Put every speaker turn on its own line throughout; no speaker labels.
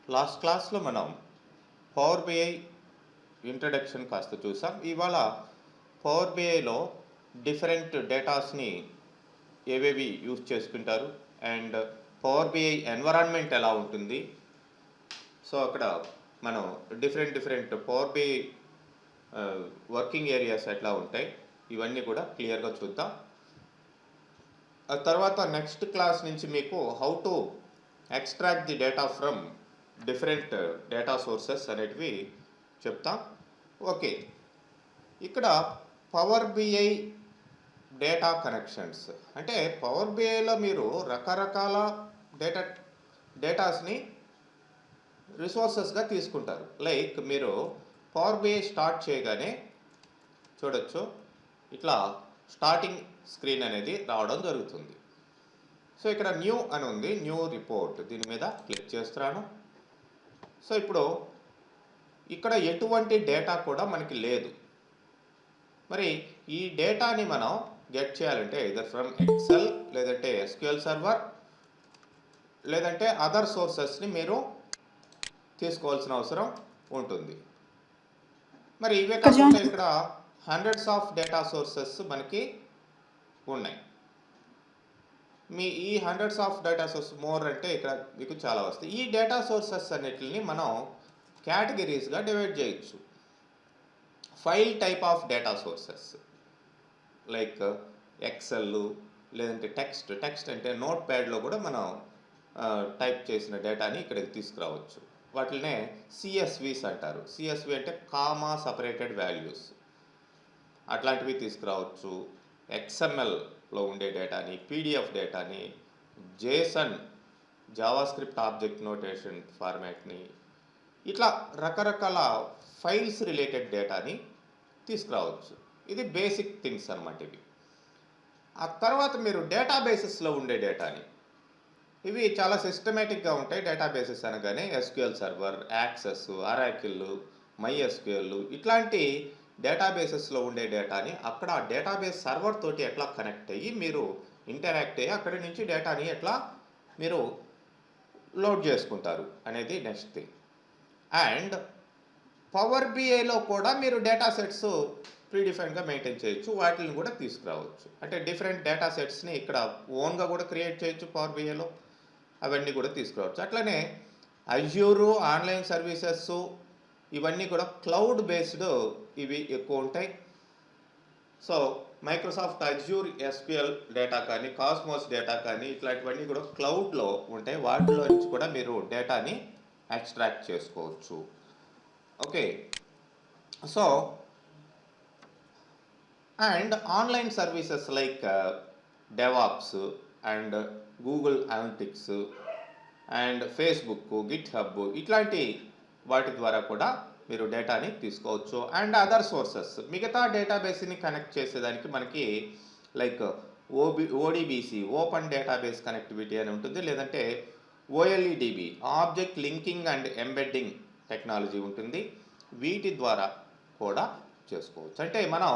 Last క్లాస్లో మనం power BI introduction కాస్త చూసాం. ఇవాళ పవర్ బిఐలో డిఫరెంట్ డేటాస్ని ఏవేవి యూజ్ చేసుకుంటారు అండ్ పవర్ బిఐ ఎన్విరాన్మెంట్ ఎలా ఉంటుంది. సో అక్కడ మనం different power BI working areas ఎట్లా ఉంటాయి ఇవన్నీ కూడా క్లియర్గా చూద్దాం. ఆ తర్వాత నెక్స్ట్ క్లాస్ నుంచి మీకు how to extract the data from different data sources అనేటివి చెప్తాం. ఓకే, ఇక్కడ పవర్ బిఐ డేటా కనెక్షన్స్ అంటే పవర్ బిఐలో మీరు రకరకాల డేటాస్ని రిసోర్సెస్గా తీసుకుంటారు. లైక్ మీరు పవర్ బిఐ స్టార్ట్ చేయగానే చూడొచ్చు, ఇట్లా స్టార్టింగ్ స్క్రీన్ అనేది రావడం జరుగుతుంది. సో ఇక్కడ న్యూ అని ఉంది, న్యూ రిపోర్ట్, దీని మీద క్లిక్ చేస్తున్నాను. సో ఇప్పుడు ఇక్కడ ఎటువంటి డేటా కూడా మనకి లేదు. మరి ఈ డేటాని మనం గెట్ చేయాలంటే ఇదర్ ఫ్రమ్ ఎక్సెల్ లేదంటే ఎస్క్యూఎల్ సర్వర్ లేదంటే అదర్ సోర్సెస్ని మీరు తీసుకోవాల్సిన అవసరం ఉంటుంది. మరి ఇవే కాకుండా ఇక్కడ హండ్రెడ్స్ ఆఫ్ డేటా సోర్సెస్ మనకి ఉన్నాయి. ఈ hundreds of data source more అంటే ఇక్కడ మీకు చాలా వస్తాయి. ఈ డేటా సోర్సెస్ అన్నిటిని మనం కేటగిరీస్గా డివైడ్ చేయొచ్చు. File type of data sources like Excel లేదంటే టెక్స్ట్ అంటే నోట్ ప్యాడ్లో కూడా మనం టైప్ చేసిన డేటాని ఇక్కడికి తీసుకురావచ్చు. వాటినే సిఎస్విస్ అంటారు. సిఎస్వి అంటే కామా సపరేటెడ్ వాల్యూస్, అట్లాంటివి తీసుకురావచ్చు. ఎక్స్ఎంఎల్లో ఉండే డేటాని, పీడిఎఫ్ డేటాని, జేసన్ జావాస్క్రిప్ట్ ఆబ్జెక్ట్ నోటేషన్ ఫార్మాట్ని, ఇట్లా రకరకాల ఫైల్స్ రిలేటెడ్ డేటాని తీసుకురావచ్చు. ఇది బేసిక్ థింగ్స్ అన్నమాట ఇవి. ఆ తర్వాత మీరు డేటాబేసెస్లో ఉండే డేటాని, ఇవి చాలా సిస్టమేటిక్గా ఉంటాయి. డేటాబేసెస్ అనగానే SQL server, access, Oracle, MySQL ఇట్లాంటి డేటాబేసెస్లో ఉండే డేటాని అక్కడ ఆ డేటాబేస్ సర్వర్ తోటి ఎట్లా కనెక్ట్ అయ్యి మీరు ఇంటరాక్ట్ అయ్యి అక్కడి నుంచి డేటాని ఎట్లా మీరు లోడ్ చేసుకుంటారు అనేది నెక్స్ట్ థింగ్. అండ్ పవర్ బిఐలో కూడా మీరు డేటా సెట్స్ ప్రీడిఫైన్గా మెయింటైన్ చేయొచ్చు, వాటిని కూడా తీసుకురావచ్చు. అంటే డిఫరెంట్ డేటా సెట్స్ని ఇక్కడ ఓన్గా కూడా క్రియేట్ చేయొచ్చు పవర్ బిఐలో, అవన్నీ కూడా తీసుకురావచ్చు. అట్లనే అజ్యూరు, ఆన్లైన్ సర్వీసెస్ ఇవన్నీ కూడా క్లౌడ్ బేస్డ్ ఇవి ఎక్కువ ఉంటాయి. So Microsoft Azure SQL data కానీ, కాస్మోస్ డేటా కానీ ఇట్లాంటివన్నీ కూడా క్లౌడ్లో ఉంటాయి. వాటిలో నుంచి కూడా మీరు డేటాని ఎక్స్ట్రాక్ట్ చేసుకోవచ్చు. Okay, so and online services like DevOps and Google analytics and Facebook, GitHub ఇట్లాంటి వాటి ద్వారా కూడా మీరు డేటాని తీసుకోవచ్చు. అండ్ అదర్ సోర్సెస్ మిగతా డేటాబేస్ని కనెక్ట్ చేసేదానికి మనకి like ODBC, open database connectivity అని ఉంటుంది, లేదంటే OLEDB, object linking and embedding technology ఉంటుంది. వీటి ద్వారా కూడా చేసుకోవచ్చు. అంటే మనం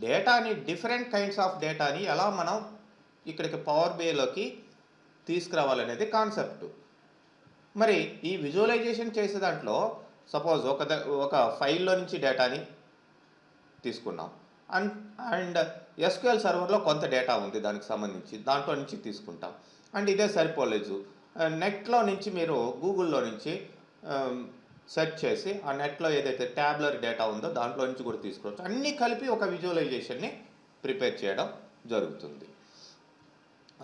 డేటాని, డిఫరెంట్ కైండ్స్ ఆఫ్ డేటాని ఎలా మనం ఇక్కడికి పవర్ బిఐలోకి తీసుకురావాలనేది కాన్సెప్ట్. మరి ఈ విజువలైజేషన్ చేసే దాంట్లో సపోజ్ ఒక ఫైల్లో నుంచి డేటాని తీసుకున్నాం అండ్ ఎస్క్యూఎల్ సర్వర్లో కొంత డేటా ఉంది దానికి సంబంధించి, దాంట్లో నుంచి తీసుకుంటాం. అండ్ ఇదే సరిపోలేదు, నెట్లో నుంచి మీరు గూగుల్లో నుంచి సెర్చ్ చేసి ఆ నెట్లో ఏదైతే ట్యాబ్లర్ డేటా ఉందో దాంట్లో నుంచి కూడా తీసుకోవచ్చు. అన్నీ కలిపి ఒక విజువలైజేషన్ని ప్రిపేర్ చేయడం జరుగుతుంది.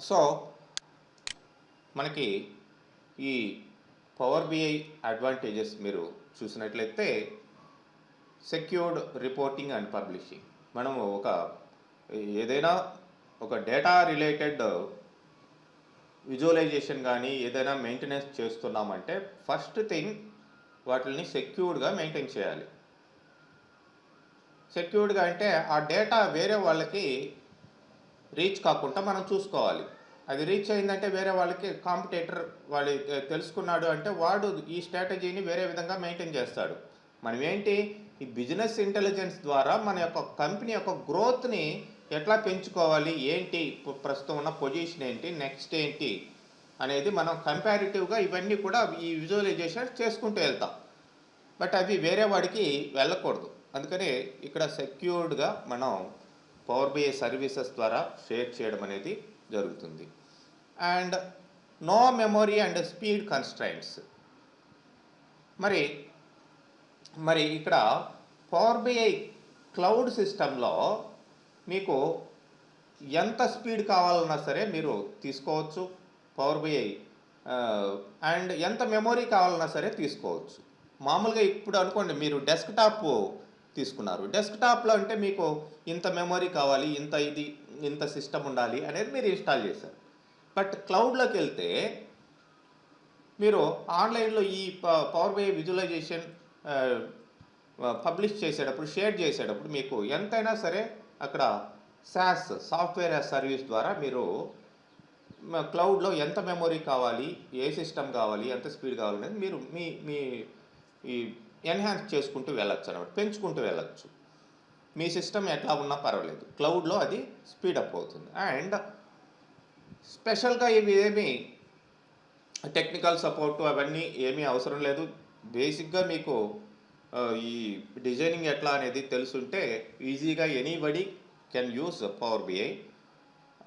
సో మనకి ఈ పవర్ బిఐ అడ్వాంటేజెస్ మీరు చూసినట్లయితే సెక్యూర్డ్ రిపోర్టింగ్ అండ్ పబ్లిషింగ్. మనము ఏదైనా ఒక డేటా రిలేటెడ్ విజువలైజేషన్ కానీ ఏదైనా మెయింటెనెన్స్ చేస్తున్నామంటే ఫస్ట్ థింగ్ వాటిని సెక్యూర్డ్గా మెయింటైన్ చేయాలి. సెక్యూర్డ్గా అంటే ఆ డేటా వేరే వాళ్ళకి రీచ్ కాకుండా మనం చూసుకోవాలి. అది రీచ్ అయిందంటే వేరే వాళ్ళకి కాంపిటేటర్ వాళ్ళు తెలుసుకున్నాడు అంటే వాడు ఈ స్ట్రాటజీని వేరే విధంగా మెయింటైన్ చేస్తాడు. మనం ఏంటి, ఈ బిజినెస్ ఇంటెలిజెన్స్ ద్వారా మన యొక్క కంపెనీ యొక్క గ్రోత్ని ఎట్లా పెంచుకోవాలి, ఏంటి ప్రస్తుతం ఉన్న పొజిషన్ ఏంటి, నెక్స్ట్ ఏంటి అనేది మనం కంపారిటివ్గా ఇవన్నీ కూడా ఈ విజువలైజేషన్ చేసుకుంటూ వెళ్తాం. బట్ అవి వేరే వాడికి వెళ్ళకూడదు. అందుకని ఇక్కడ సెక్యూర్డ్గా మనం పవర్ బిఐ సర్వీసెస్ ద్వారా షేర్ చేయడం అనేది జరుగుతుంది. And no memory and speed constraints. మరి మరి ఇక్కడ పవర్ బిఐ క్లౌడ్ సిస్టంలో మీకు ఎంత స్పీడ్ కావాలన్నా సరే మీరు తీసుకోవచ్చు పవర్ బిఐ, అండ్ ఎంత మెమొరీ కావాలన్నా సరే తీసుకోవచ్చు. మామూలుగా ఇప్పుడు అనుకోండి మీరు డెస్క్టాప్ తీసుకున్నారు, డెస్క్టాప్లో అంటే మీకు ఇంత మెమొరీ కావాలి, ఇంత సిస్టమ్ ఉండాలి అనేది మీరు ఇన్స్టాల్ చేశారు. బట్ క్లౌడ్లోకి వెళ్తే మీరు ఆన్లైన్లో ఈ పవర్ బిఐ విజువలైజేషన్ పబ్లిష్ చేసేటప్పుడు, షేర్ చేసేటప్పుడు మీకు ఎంతైనా సరే అక్కడ సాస్ సాఫ్ట్వేర్ యాజ్ సర్వీస్ ద్వారా మీరు క్లౌడ్లో ఎంత మెమొరీ కావాలి, ఏ సిస్టమ్ కావాలి, ఎంత స్పీడ్ కావాలి అనేది మీరు మీ ఈ ఎన్హాన్స్ చేసుకుంటూ వెళ్ళచ్చు అనమాట, పెంచుకుంటూ వెళ్ళచ్చు. మీ సిస్టమ్ ఎట్లా ఉన్నా పర్వాలేదు, క్లౌడ్లో అది స్పీడప్ అవుతుంది. అండ్ స్పెషల్గా ఇవి ఏమీ టెక్నికల్ సపోర్టు అవన్నీ ఏమీ అవసరం లేదు. బేసిక్గా మీకు ఈ డిజైనింగ్ ఎట్లా అనేది తెలుసుంటే ఈజీగా anybody can use power BI.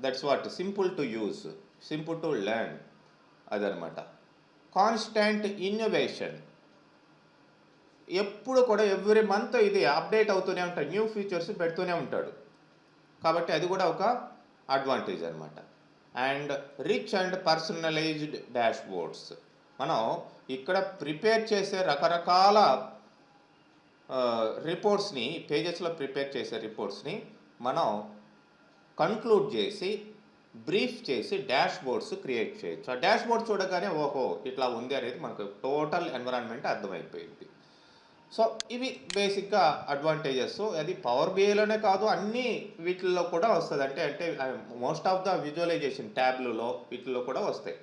That's what simple to use, simple to learn అదనమాట. కాన్స్టాంట్ ఇన్నోవేషన్, ఎప్పుడు కూడా ఎవ్రీ మంత్ ఇది అప్డేట్ అవుతూనే ఉంటాడు, న్యూ ఫీచర్స్ పెడుతూనే ఉంటాడు. కాబట్టి అది కూడా ఒక అడ్వాంటేజ్ అనమాట. And rich and personalised dashboards. మనం ఇక్కడ ప్రిపేర్ చేసే రకరకాల రిపోర్ట్స్ని, పేజెస్లో ప్రిపేర్ చేసే రిపోర్ట్స్ని మనం కన్క్లూడ్ చేసి బ్రీఫ్ చేసి డాష్ బోర్డ్స్ క్రియేట్ చేయొచ్చు. ఆ డాష్ బోర్డ్ చూడగానే ఓహో ఇట్లా ఉంది అనేది మనకు టోటల్ ఎన్విరాన్మెంట్ అర్థమైపోయింది. సో ఇవి బేసిక్గా అడ్వాంటేజెస్. అది పవర్ బిఐలోనే కాదు, అన్ని వీటిల్లో కూడా వస్తుంది. అంటే మోస్ట్ ఆఫ్ ద విజువలైజేషన్ ట్యాబ్లలో వీటిల్లో కూడా వస్తాయి.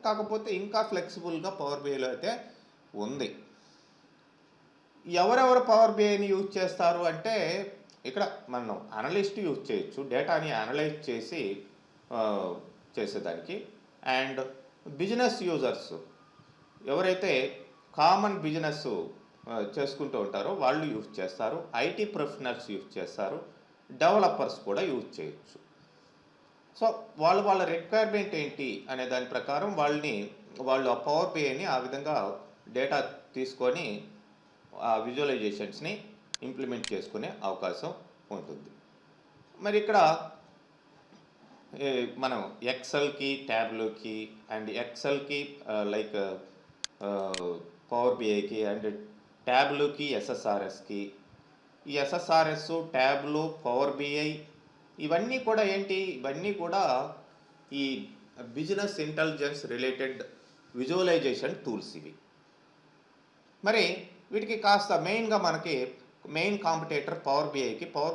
కాకపోతే ఇంకా ఫ్లెక్సిబుల్గా పవర్ బిఐలో అయితే ఉంది. ఎవరెవరు పవర్ బిఐని యూజ్ చేస్తారు అంటే ఇక్కడ మనం అనలిస్ట్ యూజ్ చేయొచ్చు, డేటాని అనలైజ్ చేసి చేసేదానికి. అండ్ బిజినెస్ యూజర్స్, ఎవరైతే కామన్ బిజినెస్ చేసుకుంటూ ఉంటారో వాళ్ళు యూజ్ చేస్తారు. ఐటీ ప్రొఫెషనల్స్ యూజ్ చేస్తారు, డెవలపర్స్ కూడా యూజ్ చేయొచ్చు. సో వాళ్ళ రిక్వైర్మెంట్ ఏంటి అనే దాని ప్రకారం వాళ్ళు ఆ పవర్ బిఐని ఆ విధంగా డేటా తీసుకొని ఆ విజువలైజేషన్స్ని ఇంప్లిమెంట్ చేసుకునే అవకాశం ఉంటుంది. మరి ఇక్కడ మనం ఎక్సెల్కి, ట్యాబ్లోకి, అండ్ ఎక్సెల్కి లైక్ పవర్ బిఐకి, అండ్ ట్యాబ్లోకి ఎస్ఎస్ఆర్ఎస్కి, ఈ ఎస్ఎస్ఆర్ఎస్, ట్యాబ్లు, పవర్ బిఐ ఇవన్నీ కూడా ఏంటి, ఇవన్నీ కూడా ఈ business intelligence related visualisation tools ఇవి. మరి వీటికి కాస్త మెయిన్గా మనకి మెయిన్ కాంపిటేటర్ పవర్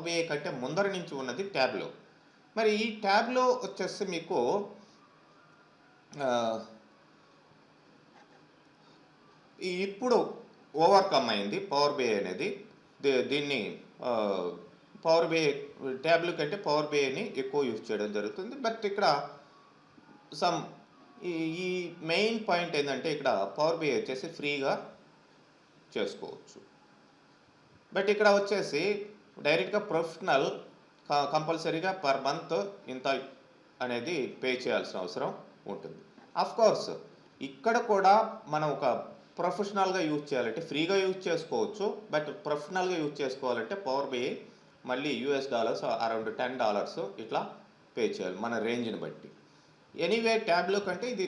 బిఐ కంటే ముందర నుంచి ఉన్నది ట్యాబ్లో. మరి ఈ ట్యాబ్లో వచ్చేసి మీకు ఇప్పుడు ఓవర్కమ్ అయింది పవర్ బిఐ అనేది. దీన్ని పవర్ బిఐ ట్యాబ్లో కంటే పవర్ బిఐని ఎక్కువ యూజ్ చేయడం జరుగుతుంది. బట్ ఇక్కడ ఈ మెయిన్ పాయింట్ ఏంటంటే ఇక్కడ పవర్ బిఐ వచ్చేసి ఫ్రీగా చేసుకోవచ్చు. బట్ ఇక్కడ వచ్చేసి డైరెక్ట్గా ప్రొఫెషనల్ కంపల్సరీగా పర్ మంత్ ఇంత అనేది పే చేయాల్సిన అవసరం ఉంటుంది. కోర్స్ ఇక్కడ కూడా మనం ఒక ప్రొఫెషనల్గా యూజ్ చేయాలంటే ఫ్రీగా యూజ్ చేసుకోవచ్చు. బట్ ప్రొఫెషనల్గా యూజ్ చేసుకోవాలంటే పవర్ బిఐ మళ్ళీ $US అరౌండ్ $10 ఇట్లా పే చేయాలి మన రేంజ్ని బట్టి. ఎనీవే ట్యాబ్లో కంటే ఇది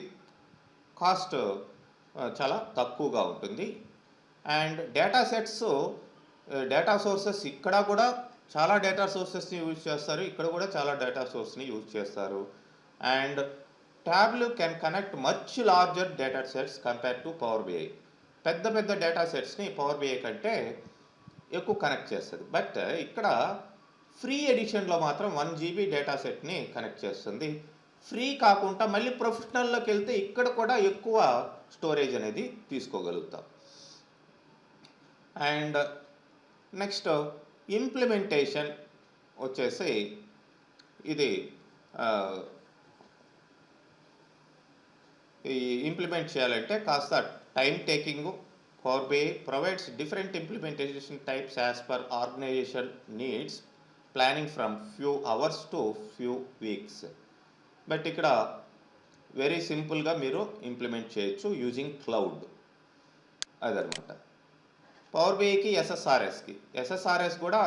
కాస్ట్ చాలా తక్కువగా ఉంటుంది. అండ్ డేటా సోర్సెస్ ఇక్కడ కూడా చాలా డేటా సోర్సెస్ని యూజ్ చేస్తారు, ఇక్కడ కూడా చాలా డేటా సోర్స్ని యూజ్ చేస్తారు. అండ్ ట్యాబ్లు can connect much larger data sets compare to Power BI. పెద్ద డేటా సెట్స్ని పవర్ బిఐ కంటే ఎక్కువ కనెక్ట్ చేస్తుంది. బట్ ఇక్కడ ఫ్రీ ఎడిషన్లో మాత్రం 1 GB డేటా సెట్ని కనెక్ట్ చేస్తుంది. ఫ్రీ కాకుండా మళ్ళీ ప్రొఫెషనల్లోకి వెళ్తే ఇక్కడ కూడా ఎక్కువ స్టోరేజ్ అనేది తీసుకోగలుగుతాం. అండ్ నెక్స్ట్ ఇంప్లిమెంటేషన్ వచ్చేసి ఇది ఈ ఇంప్లిమెంట్ చేయాలంటే కాస్త time taking. Power BI provides different implementation types as per organisation needs, planning from few hours to few weeks. But ఇక్కడ వెరీ సింపుల్గా మీరు ఇంప్లిమెంట్ చేయొచ్చు యూజింగ్ క్లౌడ్. అదనమాట పవర్ బిఐకి ఎస్ఎస్ఆర్ఎస్ కూడా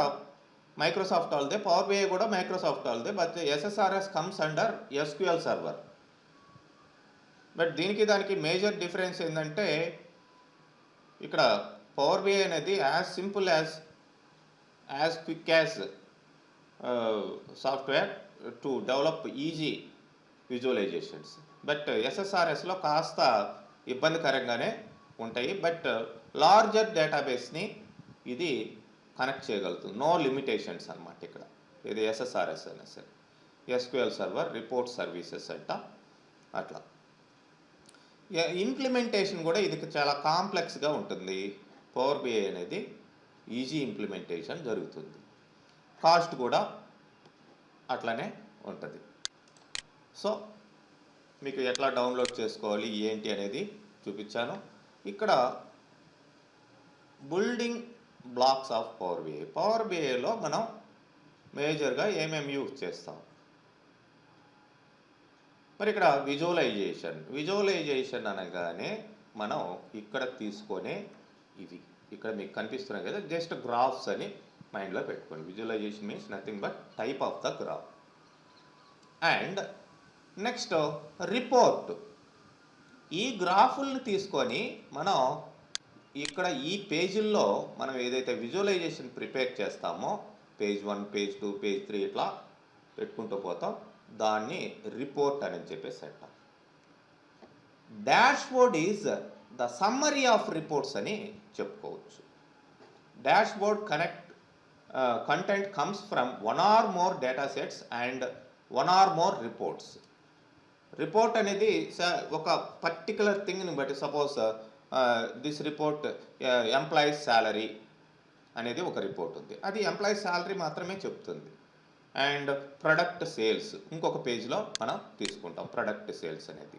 మైక్రోసాఫ్ట్ వాళ్ళదే, పవర్ బిఐ కూడా మైక్రోసాఫ్ట్ వాళ్ళదే. But SSRS comes under SQL server. But దీనికి దానికి మేజర్ డిఫరెన్స్ ఏంటంటే ఇక్కడ పవర్ బిఐ అనేది as simple as quick as software to develop easy visualisations. But ఎస్ఎస్ఆర్ఎస్లో కాస్త ఇబ్బందికరంగానే ఉంటాయి. బట్ లార్జర్ డేటాబేస్ని ఇది కనెక్ట్ చేయగలుగుతుంది. నో లిమిటేషన్స్ అనమాట ఇక్కడ. ఇది ఎస్ఎస్ఆర్ఎస్ అయినా సరే, ఎస్క్యూఎల్ సర్వర్, రిపోర్ట్ సర్వీసెస్ అంట అట్లా. ఇంప్లిమెంటేషన్ కూడా ఇది చాలా కాంప్లెక్స్గా ఉంటుంది. పవర్ బిఐ అనేది ఈజీ ఇంప్లిమెంటేషన్ జరుగుతుంది. కాస్ట్ కూడా అట్లానే ఉంటుంది. సో మీకు ఎట్లా డౌన్లోడ్ చేసుకోవాలి ఏంటి అనేది చూపించాను. ఇక్కడ building blocks of Power BI. Power బిఐలో మనం మేజర్గా ఏమేమి యూజ్ చేస్తాం. మరి ఇక్కడ విజువలైజేషన్ అనగానే మనం ఇక్కడ తీసుకొని ఇవి ఇక్కడ మీకు కనిపిస్తున్నాయి కదా, జస్ట్ గ్రాఫ్స్ అని మైండ్లో పెట్టుకోండి. Visualisation means nothing but type of the graph. And next report. ఈ గ్రాఫుల్ని తీసుకొని మనం ఇక్కడ ఈ పేజీల్లో మనం ఏదైతే విజువలైజేషన్ ప్రిపేర్ చేస్తామో పేజ్ 1, పేజ్ 2, పేజ్ 3 ఇట్లా పెట్టుకుంటూ పోతాం. దాన్ని రిపోర్ట్ అని చెప్పేసి అంటాం. Dashboard is the summary of reports అని చెప్పుకోవచ్చు. Dashboard content comes from 1 or more data sets and 1 or more reports. Report అనేది ఒక పర్టికులర్ థింగ్ని బట్టి, suppose this report employees salary అనేది ఒక రిపోర్ట్ ఉంది, అది ఎంప్లాయీస్ శాలరీ మాత్రమే చెప్తుంది. అండ్ ప్రొడక్ట్ సేల్స్ ఇంకొక పేజ్లో మనం తీసుకుంటాం, ప్రొడక్ట్ సేల్స్ అనేది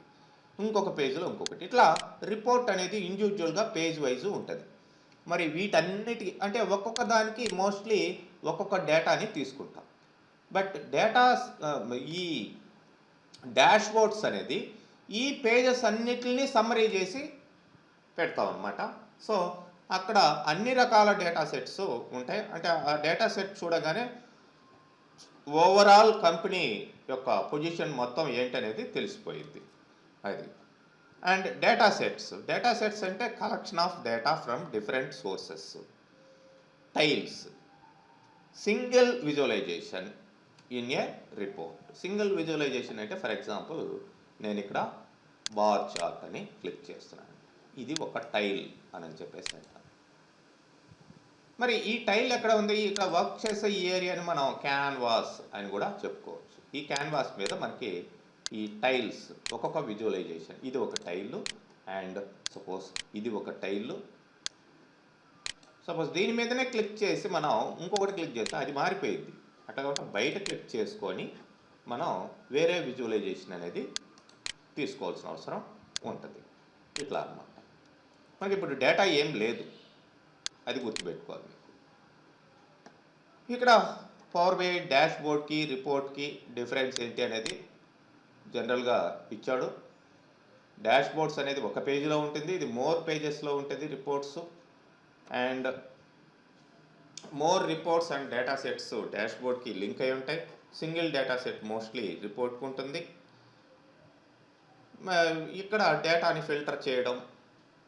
ఇంకొక పేజ్లో ఇంకొకటి. ఇట్లా రిపోర్ట్ అనేది ఇండివిజువల్గా పేజ్ వైజ్ ఉంటుంది. మరి వీటన్నిటి అంటే ఒక్కొక్క దానికి మోస్ట్లీ ఒక్కొక్క డేటాని తీసుకుంటాం. బట్ ఈ డాష్బోర్డ్స్ అనేది ఈ పేజెస్ అన్నిటిని సమ్మరీ చేసి పెడతాం అన్నమాట. సో అక్కడ అన్ని రకాల డేటా సెట్స్ ఉంటాయి. అంటే ఆ డేటా సెట్ చూడగానే ఓవరాల్ కంపెనీ యొక్క పొజిషన్ మొత్తం ఏంటనేది తెలిసిపోయింది అది. అండ్ డేటా సెట్స్ అంటే collection of data from different sources. Tiles, single visualisation in a report. Single visualisation అంటే ఫర్ ఎగ్జాంపుల్ నేను ఇక్కడ బార్ చార్ట్ అని క్లిక్ చేస్తున్నాను, ఇది ఒక టైల్ అని చెప్పేసి అంటాను. మరి ఈ టైల్ ఎక్కడ ఉంది? ఇక్కడ వర్క్ చేసే ఈ ఏరియాని మనం క్యాన్వాస్ అని కూడా చెప్పుకోవచ్చు. ఈ క్యాన్వాస్ మీద మనకి ఈ టైల్స్ ఒక్కొక్క విజువలైజేషన్. ఇది ఒక టైల్ అండ్ సపోజ్ ఇది ఒక టైల్. సపోజ్ దీని మీదనే క్లిక్ చేసి మనం ఇంకొకటి క్లిక్ చేస్తే అది మారిపోయింది. అట్లా కాబట్టి బయట క్లిక్ చేసుకొని మనం వేరే విజువలైజేషన్ అనేది తీసుకోవాల్సిన అవసరం ఉంటుంది. ఇట్లా అన్నమాట. మనకి ఇప్పుడు డేటా ఏం లేదు, అది గుర్తుపెట్టుకోవాలి. ఇక్కడ పవర్ బిఐ డాష్బోర్డ్కి రిపోర్ట్కి డిఫరెన్స్ ఏంటి అనేది జనరల్గా ఇచ్చాడు. డాష్బోర్డ్స్ అనేది ఒక పేజీలో ఉంటుంది, ఇది మోర్ పేజెస్లో ఉంటుంది reports. And more reports and data sets డాష్బోర్డ్కి లింక్ అయి ఉంటాయి. సింగిల్ డేటా సెట్ మోస్ట్లీ రిపోర్ట్కి ఉంటుంది. ఇక్కడ డేటాని ఫిల్టర్ చేయడం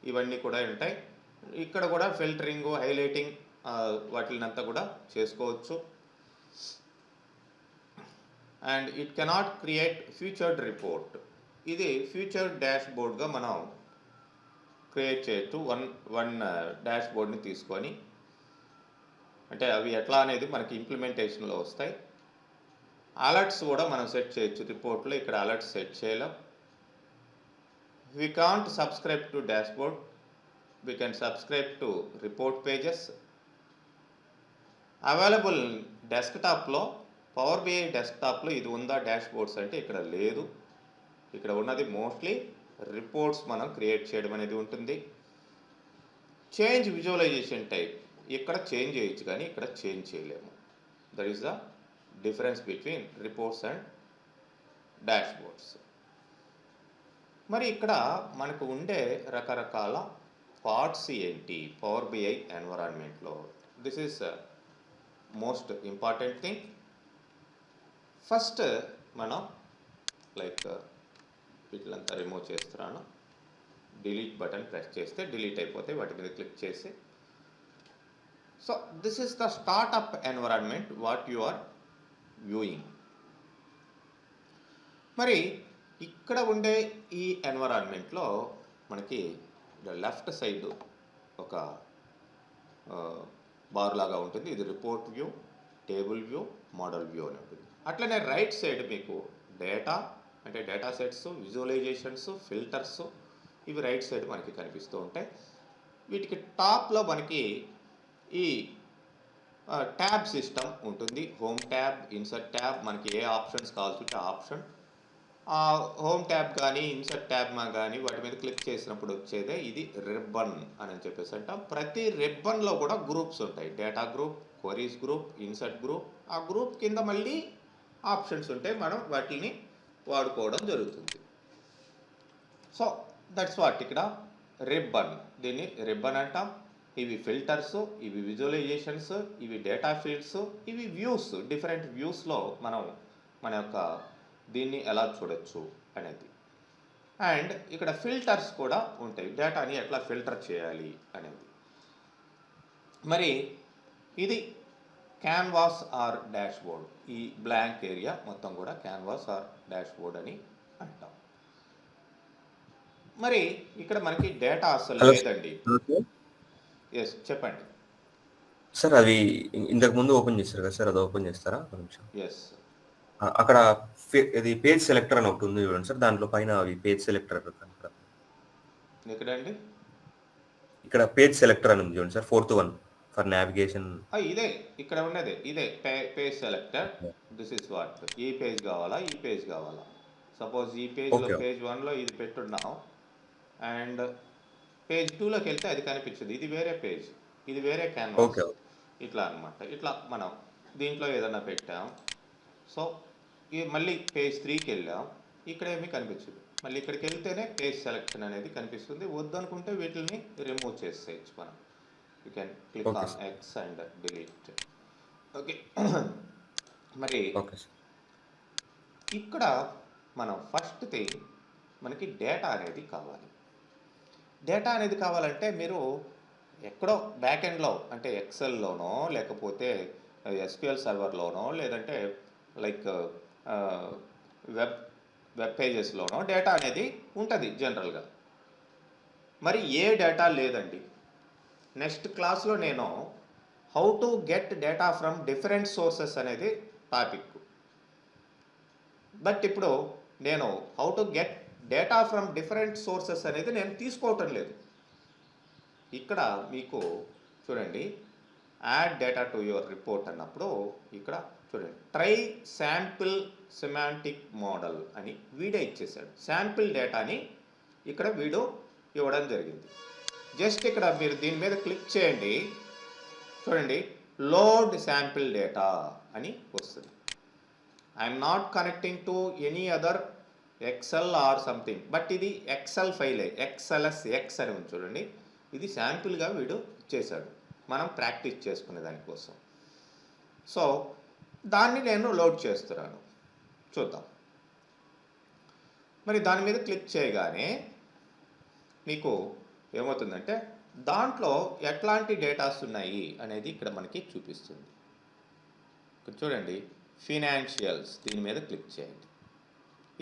ఇవన్నీ కూడా ఉంటాయి. ఇక్కడ కూడా ఫిల్టరింగ్, హైలైటింగ్ వాటినంతా కూడా చేసుకోవచ్చు. And it cannot create featured report. ఇది ఫ్యూచర్ డాష్బోర్డ్గా మనం క్రియేట్ చేయొచ్చు. వన్ డాష్బోర్డ్ని తీసుకొని, అంటే అవి ఎట్లా అనేది మనకి ఇంప్లిమెంటేషన్లో వస్తాయి. అలర్ట్స్ కూడా మనం సెట్ చేయొచ్చు రిపోర్ట్లో. ఇక్కడ అలర్ట్స్ సెట్ చేయలేం. We can't subscribe to dashboard. We can subscribe to report pages. Available డెస్క్టాప్లో, పవర్ బిఐ డెస్క్టాప్లో ఇది ఉందా డాష్బోర్డ్స్ అంటే ఇక్కడ లేదు. ఇక్కడ ఉన్నది మోస్ట్లీ రిపోర్ట్స్ మనం క్రియేట్ చేయడం అనేది ఉంటుంది. చేంజ్ విజువలైజేషన్ టైప్, ఇక్కడ చేంజ్ చేయొచ్చు కానీ ఇక్కడ చేంజ్ చేయలేము. That is the difference between reports and dashboards. మరి ఇక్కడ మనకు ఉండే రకరకాల పార్ట్స్ ఏంటి పవర్ బిఐ ఎన్విరాన్మెంట్లో? This is most important thing. First మనం లైక్ వీటిలంతా రిమూవ్ చేస్తున్నాను. డిలీట్ బటన్ ప్రెస్ చేస్తే డిలీట్ అయిపోతాయి, వాటి మీద క్లిక్ చేసి. So this is the startup environment what you are viewing. మరి ఇక్కడ ఉండే ఈ ఎన్విరాన్మెంట్లో మనకి లెఫ్ట్ సైడ్ ఒక బార్ లాగా ఉంటుంది, ఇది report view, table view, model view అని ఉంటుంది. అట్లనే రైట్ సైడ్ మీకు డేటా అంటే డేటా సెట్స్, విజువలైజేషన్స్, ఫిల్టర్స్, ఇవి రైట్ సైడ్ మనకి కనిపిస్తూ ఉంటాయి. వీటికి టాప్లో మనకి ఈ ట్యాబ్ సిస్టమ్ ఉంటుంది. హోమ్ ట్యాబ్, ఇన్సర్ట్ ట్యాబ్, మనకి ఏ ఆప్షన్స్ కావాల్సి ఉంటే ఆప్షన్. హోమ్ ట్యాబ్ కానీ ఇన్సర్ట్ ట్యాబ్ కానీ వాటి మీద క్లిక్ చేసినప్పుడు వచ్చేదే ఇది రిబ్బన్ అని చెప్పేసి అంటాం. ప్రతి రిబ్బన్లో కూడా గ్రూప్స్ ఉంటాయి. Data group, queries group, insert group. ఆ గ్రూప్ కింద మళ్ళీ ఆప్షన్స్ ఉంటాయి, మనం వాటిని వాడుకోవడం జరుగుతుంది. సో దట్స్ వాట్ ఇక్కడ రిబ్బన్, దీన్ని రిబ్బన్ అంటాం. ఇవి ఫిల్టర్స్, ఇవి విజువలైజేషన్స్, ఇవి డేటా ఫీల్డ్స్, ఇవి వ్యూస్. డిఫరెంట్ వ్యూస్లో మనం మన యొక్క దీన్ని ఎలా చూడొచ్చు అనేది. అండ్ ఇక్కడ ఫిల్టర్స్ కూడా ఉంటాయి, డేటాని ఎట్లా ఫిల్టర్ చేయాలి అనేది. మరి ఇది క్యాన్వాస్ ఆర్ డాష్ బోర్డ్. ఈ బ్లాంక్ ఏరియా మొత్తం కూడా క్యాన్వాస్ ఆర్ డాష్ బోర్డ్ అని అంటాం. మరి ఇక్కడ మనకి డేటా అసలు లేదండి. ఎస్, చెప్పండి
సార్. అది ఇంతకు ముందు ఓపెన్ చేస్తారు కదా సార్, అది ఓపెన్ చేస్తారా కొంచెం?
ఎస్.
అక్కడ ఇది పేజ్ సెలెక్టర్ అని ఒకటి ఉంది చూడండి సార్, దాంట్లో పైన అవి పేజ్ సెలెక్టర్
ఎక్కడండి?
ఇక్కడ పేజ్ సెలెక్టర్ అని ఉంది చూడండి sir, 4th one for navigation.
ఇదే ఇక్కడ ఉన్నది, ఇదే page selector. This is what. ఈ పేజ్ కావాలా, ఈ పేజ్ కావాలా? సపోజ్ ఈ పేజ్లో పేజ్ 1లో ఇది పెట్టున్నాం, అండ్ పేజ్ 2లోకి వెళ్తే అది కనిపించదు. ఇది వేరే పేజ్, ఇది వేరే క్యాన్వాస్, ఇట్లా అనమాట. ఇట్లా మనం దీంట్లో ఏదన్నా పెట్టాం. సో మళ్ళీ పేజ్ 3కి వెళ్ళాం, ఇక్కడ ఏమీ కనిపించదు. మళ్ళీ ఇక్కడికి వెళ్తేనే పేజ్ సెలెక్షన్ అనేది కనిపిస్తుంది. వద్దనుకుంటే వీటిని రిమూవ్ చేసేయచ్చు మనం. You can click on X and delete. Okay. మరి ఇక్కడ మనం ఫస్ట్ థింగ్ మనకి డేటా అనేది కావాలి. డేటా అనేది కావాలంటే మీరు ఎక్కడో బ్యాక్ ఎండ్లో అంటే ఎక్సెల్లోనో లేకపోతే ఎస్క్యూఎల్ సర్వర్లోనో లేదంటే లైక్ వెబ్ పేజెస్లోనో డేటా అనేది ఉంటుంది జనరల్గా. మరి ఏ డేటా లేదండి. నెక్స్ట్ క్లాస్లో నేను how to get data from different sources అనేది టాపిక్. బట్ ఇప్పుడు నేను how to get data from different sources అనేది నేను తీసుకోవటం లేదు. ఇక్కడ మీకు చూడండి, add data to your report అన్నప్పుడు ఇక్కడ చూడండి, ట్రై శాంపిల్ సెమాంటిక్ మోడల్ అని వీడే ఇచ్చేసాడు. శాంపిల్ డేటాని ఇక్కడ వీడు ఇవ్వడం జరిగింది. జస్ట్ ఇక్కడ మీరు దీని మీద క్లిక్ చేయండి, చూడండి లోడ్ శాంపిల్ డేటా అని వస్తుంది. I'm not connecting to any other Excel or something, but ఇది ఎక్సెల్ ఫైలే, ఎక్స్ఎల్ఎస్ ఎక్స్ అని ఉంది చూడండి. ఇది శాంపిల్గా వీడు ఇచ్చేసాడు మనం ప్రాక్టీస్ చేసుకునే దానికోసం. సో దాన్ని నేను లోడ్ చేస్తున్నాను, చూద్దాం. మరి దాని మీద క్లిక్ చేయగానే మీకు ఏమవుతుందంటే దాంట్లో ఎట్లాంటి డేటాస్ ఉన్నాయి అనేది ఇక్కడ మనకి చూపిస్తుంది. ఇక్కడ చూడండి, ఫినాన్షియల్స్, దీని మీద క్లిక్ చేయండి.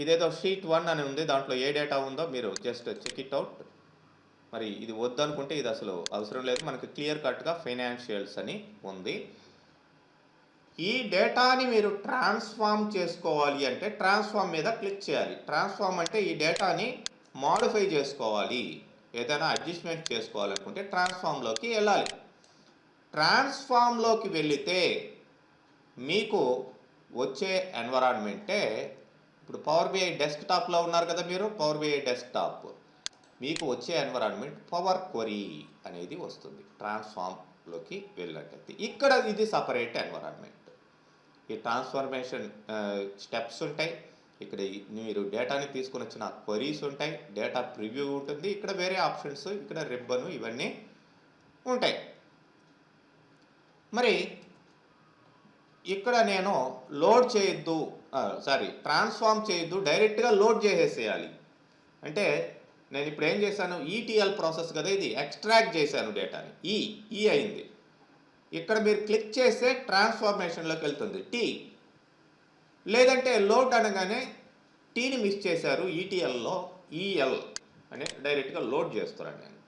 ఇదేదో షీట్ 1 అని ఉంది, దాంట్లో ఏ డేటా ఉందో మీరు జస్ట్ చెక్ ఇట్ అవుట్. మరి ఇది వద్దనుకుంటే ఇది అసలు అవసరం లేదు, మనకి క్లియర్ కట్గా ఫైనాన్షియల్స్ అని ఉంది. ఈ డేటాని మీరు ట్రాన్స్ఫార్మ్ చేసుకోవాలి అంటే ట్రాన్స్ఫార్మ్ మీద క్లిక్ చేయాలి. ట్రాన్స్ఫార్మ్ అంటే ఈ డేటాని మాడిఫై చేసుకోవాలి, ఏదైనా అడ్జస్ట్మెంట్ చేసుకోవాలనుకుంటే ట్రాన్స్ఫార్మ్లోకి వెళ్ళాలి. ట్రాన్స్ఫార్మ్లోకి వెళితే మీకు వచ్చే ఎన్విరాన్మెంటే ఇప్పుడు పవర్ బిఐ డెస్క్టాప్లో ఉన్నారు కదా మీరు, పవర్ బిఐ డెస్క్టాప్ మీకు వచ్చే ఎన్విరాన్మెంట్ పవర్ క్వరీ అనేది వస్తుంది. ట్రాన్స్ఫార్మ్లోకి వెళ్ళినట్టయితే ఇక్కడ ఇది సపరేట్ ఎన్విరాన్మెంట్. ఈ ట్రాన్స్ఫర్మేషన్ స్టెప్స్ ఉంటాయి, ఇక్కడ మీరు డేటాని తీసుకుని వచ్చిన క్వరీస్ ఉంటాయి, డేటా ప్రివ్యూ ఉంటుంది, ఇక్కడ వేరే ఆప్షన్స్, ఇక్కడ రిబ్బను ఇవన్నీ ఉంటాయి. మరి ఇక్కడ నేను లోడ్ చేయొద్దు, ట్రాన్స్ఫార్మ్ చేయొద్దు, డైరెక్ట్గా లోడ్ చేసేసేయాలి అంటే నేను ఇప్పుడు ఏం చేశాను, ఈటీఎల్ ప్రాసెస్ కదా ఇది, ఎక్స్ట్రాక్ట్ చేశాను డేటాని, ఈ అయింది. ఇక్కడ మీరు క్లిక్ చేస్తే ట్రాన్స్ఫార్మేషన్లోకి వెళ్తుంది టీ, లేదంటే లోడ్ అనగానే టీని మిస్ చేశారు, ఈటీఎల్లో ఈఎల్ అని డైరెక్ట్గా లోడ్ చేస్తున్నాను నేను,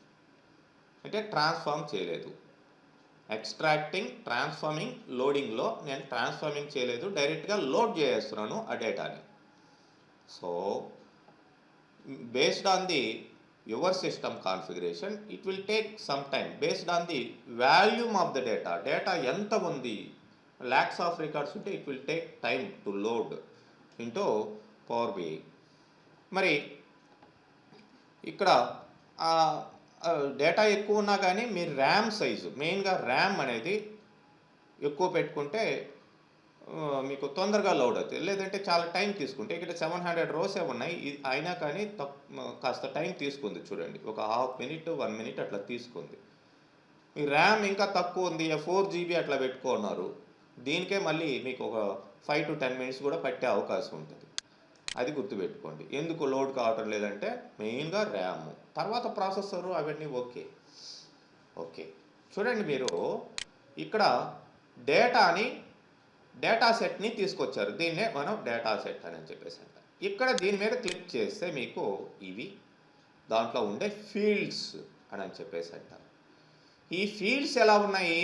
అంటే ట్రాన్స్ఫార్మ్ చేయలేదు. ఎక్స్ట్రాక్టింగ్, ట్రాన్స్ఫార్మింగ్, లోడింగ్లో నేను ట్రాన్స్ఫార్మింగ్ చేయలేదు, డైరెక్ట్గా లోడ్ చేస్తున్నాను ఆ డేటాని. So based on the your system configuration, it will take some time based on the volume of the data ఎంత ఉంది, lakhs of records ఉంటే it will take time to load into Power BI. మరి ఇక్కడ data ఎక్కువ ఉన్నా కానీ మీరు RAM size, మెయిన్గా ర్యామ్ అనేది ఎక్కువ పెట్టుకుంటే మీకు తొందరగా లోడ్ అవుతుంది, లేదంటే చాలా టైం తీసుకుంటే ఇక్కడ 700 రోసే ఉన్నాయి అయినా కానీ కాస్త టైం తీసుకుంది చూడండి, ఒక హాఫ్ మినిట్ 1 మినిట్ అట్లా తీసుకుంది. మీ ర్యామ్ ఇంకా తక్కువ ఉంది, 4 GB అట్లా పెట్టుకున్నారు, దీనికే మళ్ళీ మీకు ఒక 5 to 10 మినిట్స్ కూడా పట్టే అవకాశం ఉంటుంది. అది గుర్తుపెట్టుకోండి. ఎందుకు లోడ్ కావటం లేదంటే మెయిన్గా ర్యామ్, తర్వాత ప్రాసెసరు అవన్నీ ఓకే. చూడండి మీరు ఇక్కడ డేటా సెట్ని తీసుకొచ్చారు, దీన్నే మనం డేటా సెట్ అని చెప్పేసి అంటాం. ఇక్కడ దీని మీద క్లిక్ చేస్తే మీకు ఇవి దాంట్లో ఉండే ఫీల్డ్స్ అని చెప్పేసి అంటారు. ఈ ఫీల్డ్స్ ఎలా ఉన్నాయి,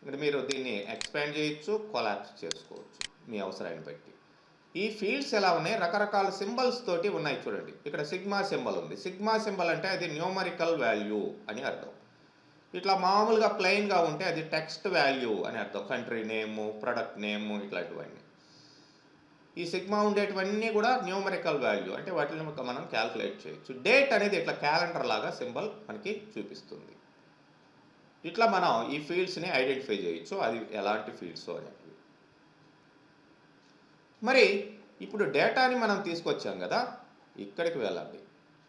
ఇక్కడ మీరు దీన్ని ఎక్స్పాండ్ చేయొచ్చు, కొలాప్స్ చేసుకోవచ్చు మీ అవసరాన్ని బట్టి. ఈ ఫీల్డ్స్ ఎలా ఉన్నాయి, రకరకాల సింబల్స్ తోటి ఉన్నాయి చూడండి. ఇక్కడ సిగ్మా సింబల్ ఉంది, సిగ్మా సింబల్ అంటే అది న్యూమరికల్ వాల్యూ అని అర్థం. ఇట్లా మామూలుగా ప్లెయిన్గా ఉంటే అది టెక్స్ట్ వాల్యూ అని అర్థం, కంట్రీ నేము, ప్రొడక్ట్ నేము, ఇట్లాంటివన్నీ. ఈ సిగ్మా ఉండేటివన్నీ కూడా న్యూమరికల్ వాల్యూ, అంటే వాటిని మనం క్యాల్కులేట్ చేయొచ్చు. డేట్ అనేది ఇట్లా క్యాలెండర్ లాగా సింబల్ మనకి చూపిస్తుంది. ఇట్లా మనం ఈ ఫీల్డ్స్ని ఐడెంటిఫై చేయొచ్చు, అది ఎలాంటి ఫీల్డ్స్ అనేవి. మరి ఇప్పుడు డేటాని మనం తీసుకొచ్చాం కదా, ఇక్కడికి వెళ్ళండి,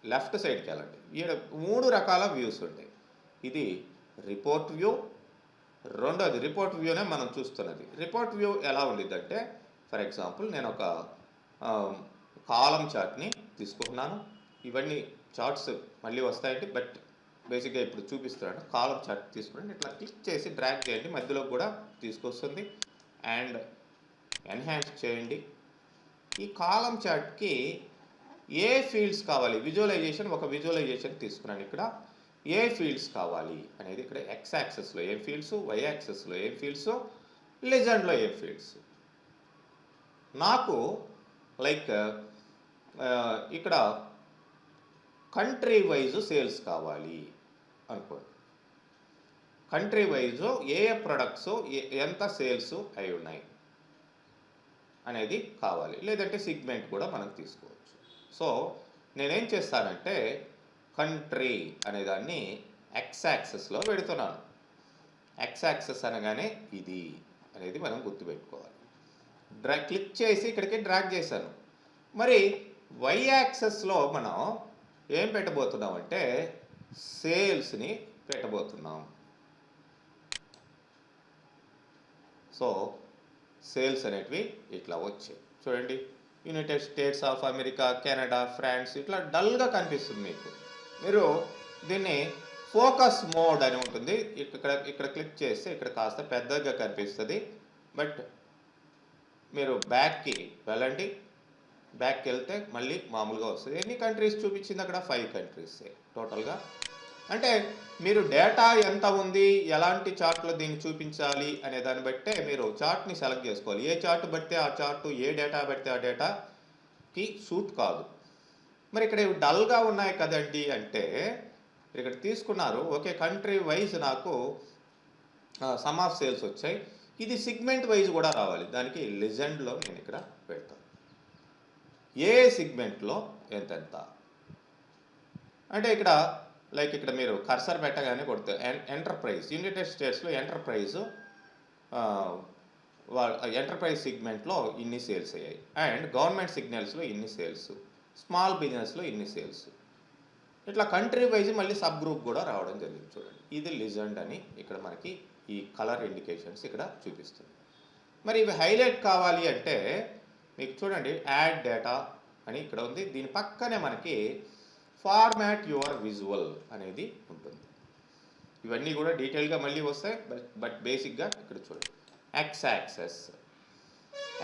లెఫ్ట్ సైడ్కి వెళ్ళండి. ఇక్కడ 3 రకాల వ్యూస్ ఉంటాయి. ఇది రిపోర్ట్ వ్యూ, రెండోది రిపోర్ట్ వ్యూనే మనం చూస్తున్నది. రిపోర్ట్ వ్యూ ఎలా ఉండిద్దంటే, ఫర్ ఎగ్జాంపుల్ నేను ఒక కాలం చార్ట్ని తీసుకుంటున్నాను, ఇవన్నీ చార్ట్స్ మళ్ళీ వస్తాయండి, బట్ బేసిక్గా ఇప్పుడు చూపిస్తున్నాను. కాలం చార్ట్ తీసుకుని ఇట్లా క్లిక్ చేసి డ్రాగ్ చేయండి, మధ్యలో కూడా తీసుకొస్తుంది, అండ్ ఎన్హాన్స్ చేయండి. ఈ కాలం చార్ట్కి ఏ ఫీల్డ్స్ కావాలి, ఒక విజువలైజేషన్ తీసుకున్నాను. ఇక్కడ ఏ ఫీల్డ్స్ కావాలి అనేది, ఇక్కడ ఎక్స్ యాక్సెస్లో ఏ ఫీల్డ్స్, వై యాక్సెస్లో ఏ ఫీల్డ్స్, లెజెండ్లో ఏ ఫీల్డ్స్. నాకు లైక్ ఇక్కడ కంట్రీ వైజ్ సేల్స్ కావాలి అనుకోండి, కంట్రీ వైజ్ ఏ ప్రొడక్ట్స్ ఎంత సేల్స్ అయి ఉన్నాయి అనేది కావాలి, లేదంటే సిగ్మెంట్ కూడా మనం తీసుకోవచ్చు. సో నేనేం చేస్తానంటే కంట్రీ అనేదాన్ని ఎక్స్ యాక్సెస్లో పెడుతున్నాను. ఎక్స్ యాక్సెస్ అనగానే ఇది అనేది మనం గుర్తుపెట్టుకోవాలి. క్లిక్ చేసి ఇక్కడికి డ్రాగ్ చేశాను. మరి వై యాక్సెస్లో మనం ఏం పెట్టబోతున్నాం అంటే సేల్స్ని పెట్టబోతున్నాం. సో సేల్స్ అనేటివి ఇట్లా వచ్చాయి చూడండి. United States of America, Canada, France, ఇట్లా డల్గా కనిపిస్తుంది మీకు. మీరు దీన్ని ఫోకస్ మోడ్ అని ఉంటుంది, ఇక్కడ క్లిక్ చేస్తే ఇక్కడ కాస్త పెద్దగా కనిపిస్తుంది, బట్ మీరు బ్యాక్కి వెళ్ళండి, బ్యాక్కి వెళ్తే మళ్ళీ మామూలుగా వస్తుంది. ఎన్ని కంట్రీస్ చూపించింది అక్కడ, 5 కంట్రీస్ టోటల్గా. అంటే మీరు డేటా ఎంత ఉంది, ఎలాంటి చార్ట్లో దీన్ని చూపించాలి అనే దాన్ని బట్టే మీరు చార్ట్ని సెలెక్ట్ చేసుకోవాలి. ఏ చార్ట్ పడితే ఆ చార్టు, ఏ డేటా పడితే ఆ డేటాకి సూట్ కాదు. మరి ఇక్కడ డల్గా ఉన్నాయి కదండి అంటే ఇక్కడ తీసుకున్నారు, ఓకే కంట్రీ వైజ్ నాకు సమ్ ఆఫ్ సేల్స్ వచ్చాయి, ఇది సిగ్మెంట్ వైజ్ కూడా రావాలి, దానికి లెజెండ్లో నేను ఇక్కడ పెడతాను. ఏ సెగ్మెంట్లో ఎంతెంత అంటే ఇక్కడ లైక్ ఇక్కడ మీరు కర్సర్ పెట్టగానే కొడితే ఎంటర్ప్రైజ్ యునైటెడ్ స్టేట్స్లో ఎంటర్ప్రైజ్ ఎంటర్ప్రైజ్ సెగ్మెంట్లో ఇన్ని సేల్స్ అయ్యాయి అండ్ గవర్నమెంట్ సిగ్నల్స్లో ఇన్ని సేల్స్, స్మాల్ బిజినెస్లో ఇన్ని సేల్స్, ఇట్లా కంట్రీ వైజ్ మళ్ళీ సబ్ గ్రూప్ కూడా రావడం జరిగింది. చూడండి ఇది లిజెండ్ అని ఇక్కడ మనకి ఈ కలర్ ఇండికేషన్స్ ఇక్కడ చూపిస్తుంది. మరి ఇవి హైలైట్ కావాలి అంటే మీకు చూడండి యాడ్ డేటా అని ఇక్కడ ఉంది. దీని పక్కనే మనకి ఫార్మాట్ యువర్ విజువల్ అనేది ఉంటుంది. ఇవన్నీ కూడా డీటెయిల్గా మళ్ళీ వస్తాయి, బట్ బేసిక్గా ఇక్కడ చూడండి ఎక్స్ యాక్సెస్.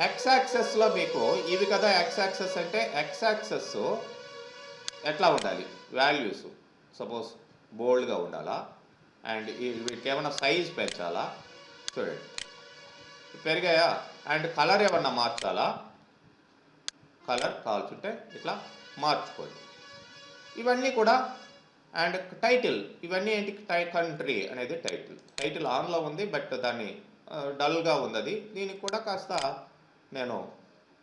ఎక్స్ యాక్సెస్లో మీకు ఇవి కదా ఎక్స్ యాక్సెస్ అంటే ఎక్స్ యాక్సెస్ ఎట్లా ఉండాలి, వాల్యూస్ సపోజ్ బోల్డ్గా ఉండాలా అండ్ వీటికి ఏమైనా సైజ్ పెంచాలా, చూడండి పెరిగాయా, అండ్ కలర్ ఏమన్నా మార్చాలా, కలర్ కాల్చుంటే ఇట్లా మార్చుకోండి. ఇవన్నీ కూడా అండ్ టైటిల్, ఇవన్నీ ఏంటి కంట్రీ అనేది టైటిల్ ఆన్లో ఉంది బట్ దాన్ని డల్గా ఉంది అది, దీనికి కూడా కాస్త నేను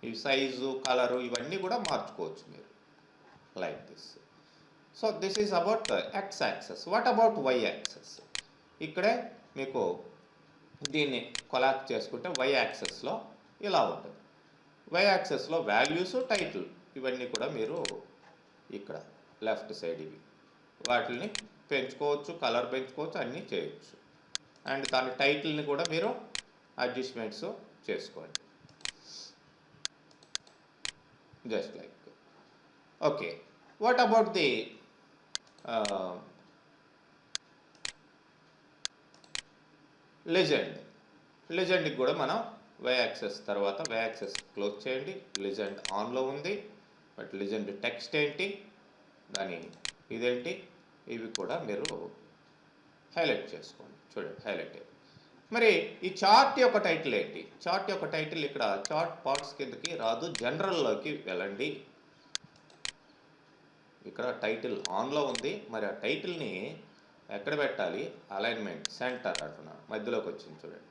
ఈ సైజు కలరు ఇవన్నీ కూడా మార్చుకోవచ్చు మీరు like this. So this is about X axis. What about Y axis? ఇక్కడే మీకు దీన్ని కొలాక్ట్ చేసుకుంటే వై యాక్సెస్లో ఇలా ఉంటుంది. వై యాక్సెస్లో వాల్యూస్ టైటిల్ ఇవన్నీ కూడా మీరు ఇక్కడ లెఫ్ట్ సైడ్ ఇవి వాటిని పెంచుకోవచ్చు, కలర్ పెంచుకోవచ్చు, అన్నీ చేయొచ్చు. అండ్ దాని టైటిల్ని కూడా మీరు అడ్జస్ట్మెంట్స్ చేసుకోండి just like. Okay, what about the legend? లెజెండ్కి కూడా మనం వై యాక్సెస్ తర్వాత వై యాక్సెస్ క్లోజ్ చేయండి. లెజెండ్ ఆన్లో ఉంది బట్ లెజెండ్ టెక్స్ట్ ఏంటి, దాని ఇదేంటి, ఇవి కూడా మీరు హైలైట్ చేసుకోండి. చూడండి హైలైట్ అయ్యి. మరి ఈ చార్ట్ యొక్క టైటిల్ ఏంటి? చార్ట్ యొక్క టైటిల్ ఇక్కడ చార్ట్ పార్ట్స్ కిందకి రాదు, జనరల్లోకి వెళ్ళండి. ఇక్కడ టైటిల్ ఆన్లో ఉంది, మరి ఆ టైటిల్ని ఎక్కడ పెట్టాలి? అలైన్మెంట్ సెంటర్ అంటున్నాను, మధ్యలోకి వచ్చింది చూడండి.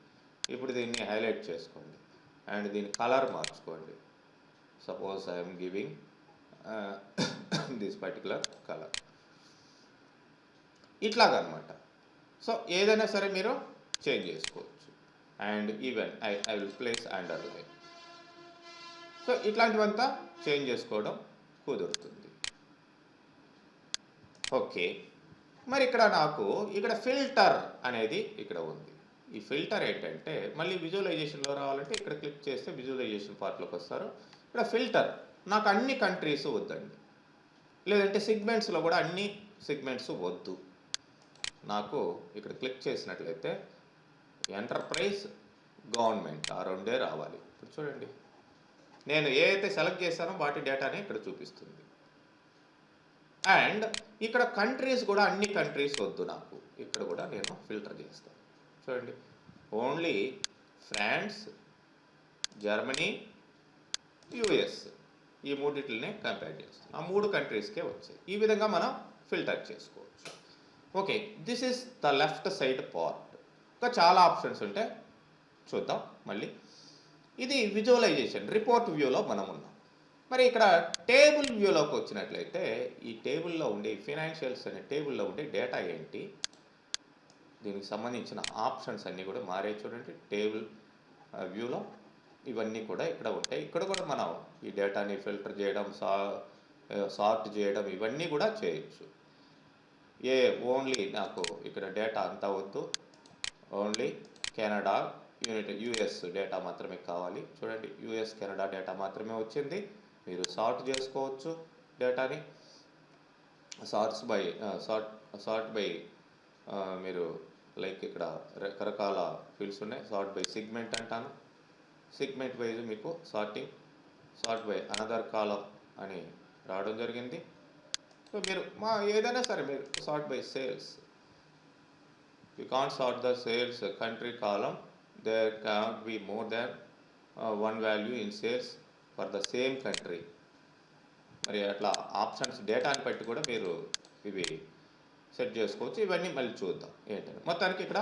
ఇప్పుడు దీన్ని హైలైట్ చేసుకోండి అండ్ దీని కలర్ మార్చుకోండి. Suppose I'm giving this particular colour, ఇట్లాగనమాట. సో ఏదైనా సరే మీరు చేంజ్ చేసుకోవచ్చు. And even I will place underline. So ఇట్లాంటివంతా చేంజ్ చేసుకోవడం కుదురుతుంది. ఓకే, మరి ఇక్కడ నాకు ఇక్కడ ఫిల్టర్ అనేది ఇక్కడ ఉంది. ఈ ఫిల్టర్ ఏంటంటే మళ్ళీ విజువలైజేషన్లో రావాలంటే ఇక్కడ క్లిక్ చేస్తే విజువలైజేషన్ పార్ట్లోకి వస్తారు. ఇక్కడ ఫిల్టర్ నాకు అన్ని కంట్రీస్ వద్దండి, లేదంటే సెగ్మెంట్స్లో కూడా అన్ని సెగ్మెంట్స్ వద్దు. నాకు ఇక్కడ క్లిక్ చేసినట్లయితే ఎంటర్ప్రైజ్, గవర్నమెంట్ ఆ రెండే రావాలి. ఇప్పుడు చూడండి నేను ఏ అయితే సెలెక్ట్ చేశానో వాటి డేటాని ఇక్కడ చూపిస్తుంది. అండ్ ఇక్కడ కంట్రీస్ కూడా అన్ని కంట్రీస్ వద్దు నాకు, ఇక్కడ కూడా నేను ఫిల్టర్ చేస్తాను. చూడండి ఓన్లీ ఫ్రాన్స్, జర్మనీ, యుఎస్ ఈ మూడిటిని కంపేర్ చేస్తాం. ఆ 3 కంట్రీస్కే వచ్చాయి. ఈ విధంగా మనం ఫిల్టర్ చేసుకోవచ్చు. Okay, this is the left side part. ఇంకా చాలా ఆప్షన్స్ ఉంటాయి, చూద్దాం మళ్ళీ. ఇది విజువలైజేషన్ రిపోర్ట్ వ్యూలో మనం ఉన్నాం. మరి ఇక్కడ టేబుల్ వ్యూలోకి వచ్చినట్లయితే ఈ టేబుల్లో ఉండే ఫైనాన్షియల్స్ అనే టేబుల్లో ఉండే డేటా ఏంటి, దీనికి సంబంధించిన ఆప్షన్స్ అన్నీ కూడా మారే. చూడండి టేబుల్ వ్యూలో ఇవన్నీ కూడా ఇక్కడ ఉంటాయి. ఇక్కడ కూడా మనం ఈ డేటాని ఫిల్టర్ చేయడం, సార్ట్ చేయడం ఇవన్నీ కూడా చేయొచ్చు. ఓన్లీ నాకు ఇక్కడ డేటా అంతా వద్దు, ఓన్లీ కెనడా, యుఎస్ డేటా మాత్రమే కావాలి. చూడండి యుఎస్, కెనడా డేటా మాత్రమే వచ్చింది. మీరు సార్ట్ చేసుకోవచ్చు డేటాని. సార్ట్ బై మీరు లైక్ ఇక్కడ రకరకాల ఫీల్డ్స్ ఉన్నాయి. సార్ట్ బై సెగ్మెంట్ అంటాను. సెగ్మెంట్ వైజ్ మీకు సార్ట్ బై అనదర్ కాలం అని రావడం జరిగింది. సో మీరు ఏదైనా సరే మీరు sort by sales, you can't sort the sales country column, there can't be more than one value in sales for the same country. మరి అట్లా ఆప్షన్స్ డేటాని బట్టి కూడా మీరు ఇవి సెట్ చేసుకోవచ్చు. ఇవన్నీ మళ్ళీ చూద్దాం ఏంటంటే మొత్తానికి ఇక్కడ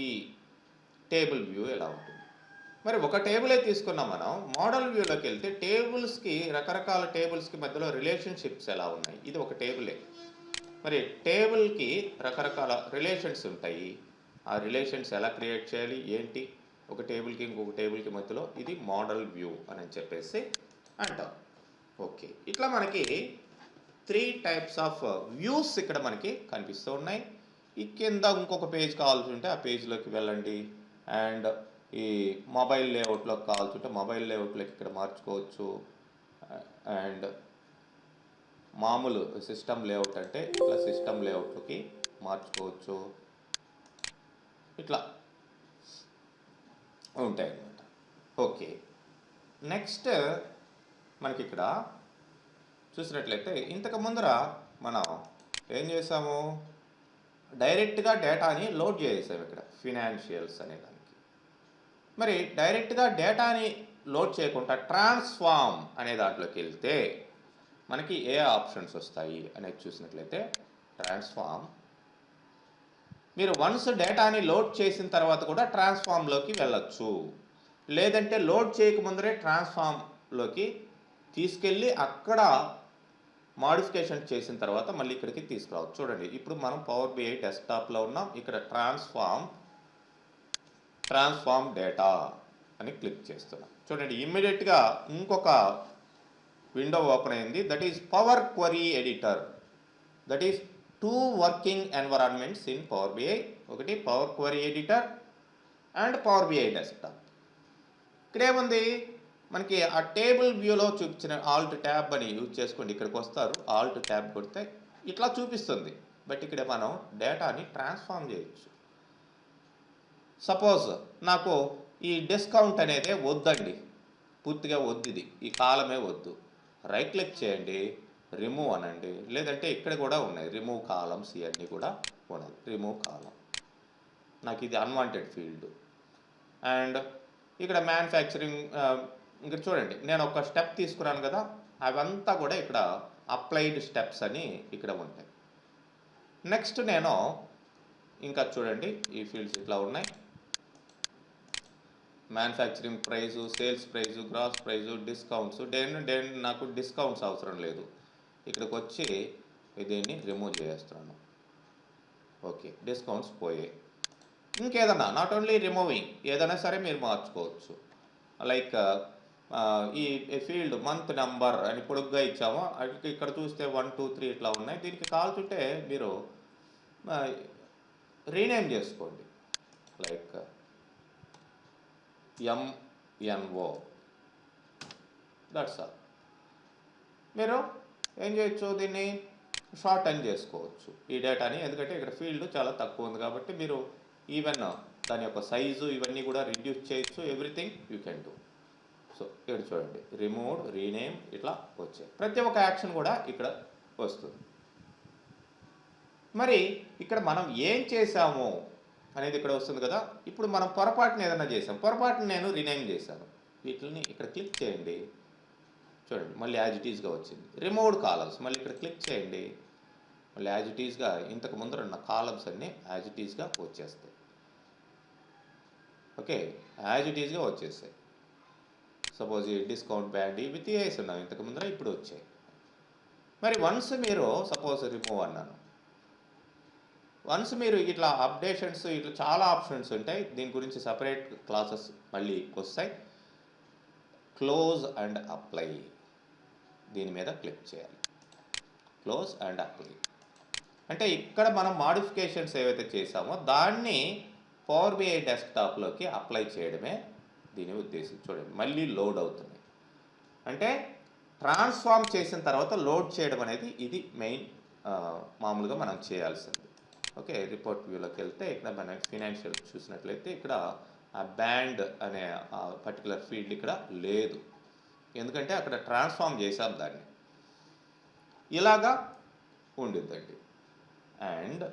ఈ టేబుల్ వ్యూ ఎలా ఉంటుంది. మరి ఒక టేబులే తీసుకున్నాం మనం. మోడల్ వ్యూలోకి వెళ్తే టేబుల్స్కి, రకరకాల టేబుల్స్కి మధ్యలో రిలేషన్షిప్స్ ఎలా ఉన్నాయి, ఇది ఒక టేబులే. మరి టేబుల్కి రకరకాల రిలేషన్స్ ఉంటాయి. ఆ రిలేషన్స్ ఎలా క్రియేట్ చేయాలి ఏంటి, ఒక టేబుల్కి ఇంకొక టేబుల్కి మధ్యలో, ఇది మోడల్ వ్యూ అని చెప్పేసి అంటాం. ఓకే, ఇట్లా మనకి 3 టైప్స్ ఆఫ్ వ్యూస్ ఇక్కడ మనకి కనిపిస్తూ ఉన్నాయి. ఈ కింద ఇంకొక పేజ్ కావాల్సి ఉంటే ఆ పేజ్లోకి వెళ్ళండి. అండ్ ఈ మొబైల్ లేఅవుట్లోకి కావాల్సి ఉంటే మొబైల్ లేఅవుట్లోకి ఇక్కడ మార్చుకోవచ్చు. అండ్ మామూలు సిస్టమ్ లేఅవుట్ అంటే ఇట్లా సిస్టమ్ లేఅవుట్లోకి మార్చుకోవచ్చు. ఇట్లా ఉంటాయి అన్నమాట. ఓకే, నెక్స్ట్ మనకి ఇక్కడ చూసినట్లయితే ఇంతకు ముందర మనం ఏం చేసాము, డైరెక్ట్గా డేటాని లోడ్ చేసాము ఇక్కడ ఫినాన్షియల్స్ అనే దానికి. మరి డైరెక్ట్గా డేటాని లోడ్ చేయకుండా ట్రాన్స్ఫార్మ్ అనే దాంట్లోకి వెళ్తే మనకి ఏ ఆప్షన్స్ వస్తాయి అనేది చూసినట్లయితే, ట్రాన్స్ఫార్మ్, మీరు వన్స్ డేటాని లోడ్ చేసిన తర్వాత కూడా ట్రాన్స్ఫార్మ్లోకి వెళ్ళచ్చు. లేదంటే లోడ్ చేయకముందరే ట్రాన్స్ఫార్మ్లోకి తీసుకెళ్ళి అక్కడ మాడిఫికేషన్ చేసిన తర్వాత మళ్ళీ ఇక్కడికి తీసుకురావచ్చు. చూడండి, ఇప్పుడు మనం పవర్ బిఐ డెస్క్టాప్లో ఉన్నాం. ఇక్కడ ట్రాన్స్ఫార్మ్ డేటా అని క్లిక్ చేస్తున్నాం. చూడండి, ఇమ్మీడియట్గా ఇంకొక విండో ఓపెన్ అయింది. That is Power Query editor. That is 2 working environments in Power BI. ఒకటి Power Query editor and Power BI desktop. ఇక్కడ ఏముంది, మనకి ఆ టేబుల్ వ్యూలో చూపించిన ఆల్ట్ ట్యాబ్ అని యూజ్ చేసుకోండి. ఇక్కడికి వస్తారు, ఆల్ట్ ట్యాబ్ కొడితే ఇట్లా చూపిస్తుంది. బట్ ఇక్కడ మనం డేటాని ట్రాన్స్ఫార్మ్ చేయొచ్చు. సపోజ్ నాకు ఈ డిస్కౌంట్ అనేదే వద్దండి, పూర్తిగా వద్దు, ఇది ఈ కాలమే వద్దు. రైట్ క్లిక్ చేయండి, రిమూవ్ అనండి. లేదంటే ఇక్కడ కూడా ఉన్నాయి రిమూవ్ కాలమ్స్, ఇవన్నీ కూడా ఉన్నాయి. రిమూవ్ కాలం, నాకు ఇది అన్వాంటెడ్ ఫీల్డ్. అండ్ ఇక్కడ మ్యానుఫ్యాక్చరింగ్, ఇక్కడ చూడండి నేను ఒక స్టెప్ తీసుకున్నాను కదా, అవంతా కూడా ఇక్కడ అప్లైడ్ స్టెప్స్ అని ఇక్కడ ఉంటాయి. నెక్స్ట్ నేను ఇంకా చూడండి, ఈ ఫీల్డ్స్ ఇట్లా ఉన్నాయి. Manufacturing price, sales price, gross price, discounts. నాకు డిస్కౌంట్స్ అవసరం లేదు. ఇక్కడికి వచ్చి దీన్ని రిమూవ్ చేస్తున్నాను. ఓకే, డిస్కౌంట్స్ పోయాయి. ఇంకేదన్నా, నాట్ ఓన్లీ రిమూవింగ్, ఏదైనా సరే మీరు మార్చుకోవచ్చు. లైక్ ఈ ఫీల్డ్ మంత్ నెంబర్ అని పొడుగ్గా ఇచ్చాము, ఇక్కడ చూస్తే 1 2 3 ఇట్లా ఉన్నాయి. దీనికి కాల్చుంటే మీరు రీనేమ్ చేసుకోండి. Like MNO, that's all. మీరు ఏం చేయొచ్చు, దీన్ని షార్ట్ టర్న్ చేసుకోవచ్చు ఈ డేటాని. ఎందుకంటే ఇక్కడ ఫీల్డ్ చాలా తక్కువ ఉంది కాబట్టి మీరు ఈవెన్ దాని యొక్క సైజు ఇవన్నీ కూడా రిడ్యూస్ చేయొచ్చు. Everything you can do. So ఇక్కడ చూడండి, రిమూవ్, రీనేమ్ ఇట్లా వచ్చాయి. ప్రతి ఒక్క యాక్షన్ కూడా ఇక్కడ వస్తుంది. మరి ఇక్కడ మనం ఏం చేసాము అనేది ఇక్కడ వస్తుంది కదా. ఇప్పుడు మనం పొరపాటున ఏదైనా చేసాం, పొరపాటున నేను రీనేమ్ చేశాను. వీటిని ఇక్కడ క్లిక్ చేయండి, చూడండి మళ్ళీ యాజ్ ఇట్ ఈస్గా వచ్చింది. రిమూవ్డ్ కాలమ్స్, మళ్ళీ ఇక్కడ క్లిక్ చేయండి, మళ్ళీ యాజ్ ఇట్ ఈస్గా ఇంతకు ముందర ఉన్న కాలమ్స్ అన్నీ యాజ్ ఇట్ ఈస్గా వచ్చేస్తాయి. ఓకే, యాజ్ ఇట్ ఈస్గా వచ్చేస్తాయి. సపోజ్ ఈ డిస్కౌంట్ బ్యాండ్ ఇవి తీసేసి ఉన్నాం ఇంతకు ముందర, ఇప్పుడు వచ్చాయి. మరి వన్స్ మీరు సపోజ్ రిమూవ్ అన్నాను, వన్స్ మీరు ఇట్లా అప్డేషన్స్, ఇట్లా చాలా ఆప్షన్స్ ఉంటాయి. దీని గురించి సపరేట్ క్లాసెస్ మళ్ళీ వస్తాయి. క్లోజ్ అండ్ అప్లై, దీని మీద క్లిక్ చేయాలి. క్లోజ్ అండ్ అప్లై అంటే ఇక్కడ మనం మాడిఫికేషన్స్ ఏవైతే చేసామో దాన్ని పవర్ బిఐ డెస్క్టాప్లోకి అప్లై చేయడమే దీని ఉద్దేశం. చూడండి మళ్ళీ లోడ్ అవుతుంది. అంటే ట్రాన్స్ఫార్మ్ చేసిన తర్వాత లోడ్ చేయడం అనేది ఇది మెయిన్ మామూలుగా మనం చేయాల్సింది. ఓకే, రిపోర్ట్ వ్యూలోకి వెళ్తే ఇక్కడ మనం ఫినాన్షియల్ చూసినట్లయితే ఇక్కడ ఆ బ్యాండ్ అనే పర్టికులర్ ఫీల్డ్ ఇక్కడ లేదు, ఎందుకంటే అక్కడ ట్రాన్స్ఫార్మ్ చేసాం దాన్ని. ఇలాగా ఉండిద్దండి. అండ్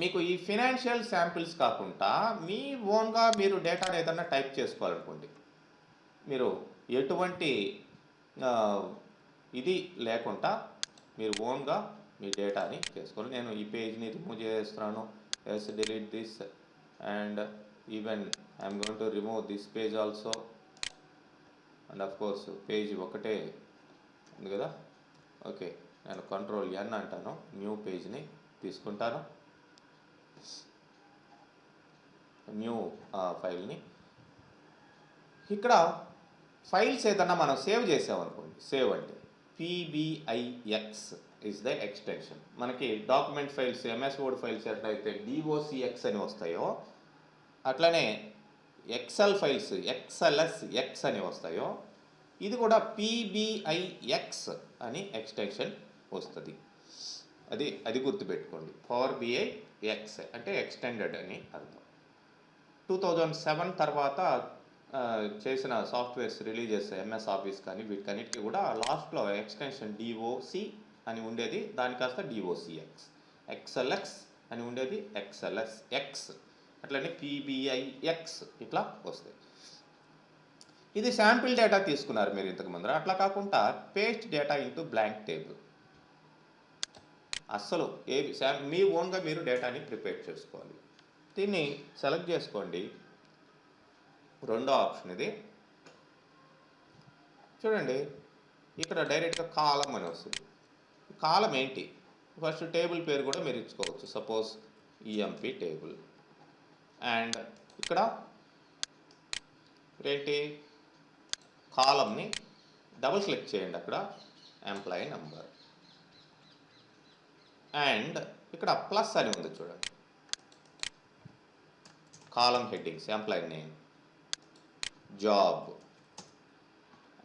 మీకు ఈ ఫినాన్షియల్ శాంపిల్స్ కాకుండా మీ ఓన్గా మీరు డేటాను ఏదన్నా టైప్ చేసుకోవాలనుకోండి, మీరు ఎటువంటి ఇది లేకుండా మీరు ఓన్గా మీ డేటాని చేసుకోవాలి. నేను ఈ పేజ్ని రిమూవ్ చేస్తున్నాను, yes delete this and even I'm going to remove this page also. And of course page ఒకటే ఉంది కదా. ఓకే, నేను కంట్రోల్ ఎన్ అంటాను, న్యూ పేజ్ని తీసుకుంటాను, న్యూ ఫైల్ని. ఇక్కడ ఫైల్స్ ఏదన్నా మనం సేవ్ చేసామనుకోండి, సేవ్ అంటే పీబీఐఎక్స్ ఇస్ ద ఎక్స్టెన్షన్. మనకి document files, MS word files ఎట్లయితే డిఓసిఎక్స్ అని వస్తాయో, అట్లనే ఎక్సెల్ ఫైల్స్ ఎక్స్ఎల్ఎస్ఎక్స్ అని వస్తాయో, ఇది కూడా పీబీఐఎక్స్ అని ఎక్స్టెన్షన్ వస్తుంది. అది గుర్తుపెట్టుకోండి. పవర్ బిఐ ఎక్స్ అంటే ఎక్స్టెండెడ్ అని అర్థం. 2007 తర్వాత చేసిన సాఫ్ట్వేర్స్ రిలీజెస్, ఎంఎస్ ఆఫీస్ కానీ వీటికన్నిటికీ కూడా లాస్ట్లో ఎక్స్టెన్షన్ డిఓసి అని ఉండేది, దాని కాస్త డిఓసిఎక్స్. ఎక్స్ఎల్ఎక్స్ అని ఉండేది, ఎక్స్ఎల్ఎస్ఎక్స్, అట్లనే పీబీఐఎక్స్ ఇట్లా వస్తాయి. ఇది శాంపిల్ డేటా తీసుకున్నారు మీరు ఇంతకు ముందర. అట్లా కాకుండా paste data into blank table. అస్సలు మీ ఓన్గా మీరు డేటాని ప్రిపేర్ చేసుకోవాలి. దీన్ని సెలెక్ట్ చేసుకోండి. రెండో ఆప్షన్ ఇది చూడండి, ఇక్కడ డైరెక్ట్గా కాలం అని వస్తుంది. కాలం ఏంటి? ఫస్ట్ టేబుల్ పేరు కూడా మీరు ఇచ్చుకోవచ్చు. Suppose EMP table. అండ్ ఇక్కడ ఏంటి, కాలంని డబుల్ క్లిక్ చేయండి, అక్కడ ఎంప్లాయీ నెంబర్. అండ్ ఇక్కడ ప్లస్ అని ఉంది చూడండి, column headings, employee name, job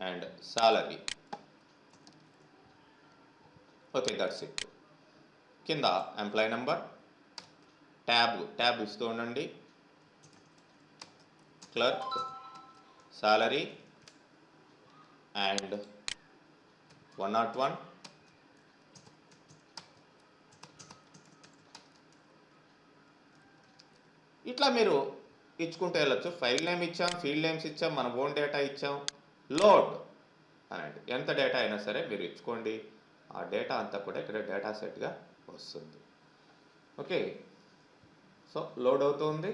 and salary. Okay, that's it. కింద ఎంప్లాయీ నెంబర్, ట్యాబ్ ఇస్తూ ఉండండి, క్లర్క్, సాలరీ అండ్ 101. ఇట్లా మీరు ఇచ్చుకుంటూ వెళ్ళొచ్చు. ఫైల్ నేమ్ ఇచ్చాం, ఫీల్డ్ నేమ్స్ ఇచ్చాం, మన ఓన్ డేటా ఇచ్చాం. లోడ్ అనండి, ఎంత డేటా అయినా సరే మీరు ఇచ్చుకోండి. ఆ డేటా అంతా కూడా ఇక్కడ డేటా సెట్గా వస్తుంది. ఓకే, సో లోడ్ అవుతుంది.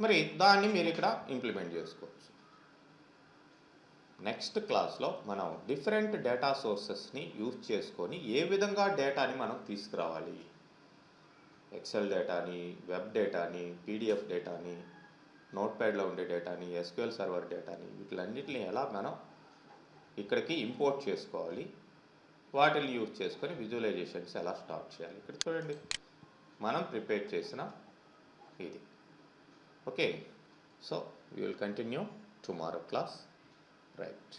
మరి దాన్ని మీరు ఇక్కడ ఇంప్లిమెంట్ చేసుకోవచ్చు. నెక్స్ట్ క్లాస్లో మనం డిఫరెంట్ డేటా సోర్సెస్ని యూజ్ చేసుకొని ఏ విధంగా డేటాని మనం తీసుకురావాలి, ఎక్సెల్ డేటాని, వెబ్ డేటాని, పీడిఎఫ్ డేటాని, నోట్ప్యాడ్లో ఉండే డేటాని, ఎస్క్యూఎల్ సర్వర్ డేటాని, వీటిలన్నిటిని ఎలా మనం ఇక్కడికి ఇంపోర్ట్ చేసుకోవాలి, వాటిని యూజ్ చేసుకొని విజువలైజేషన్స్ ఎలా స్టార్ట్ చేయాలి. ఇక్కడ చూడండి, మనం ప్రిపేర్ చేసిన ఇది. Okay, so we will continue tomorrow class, right?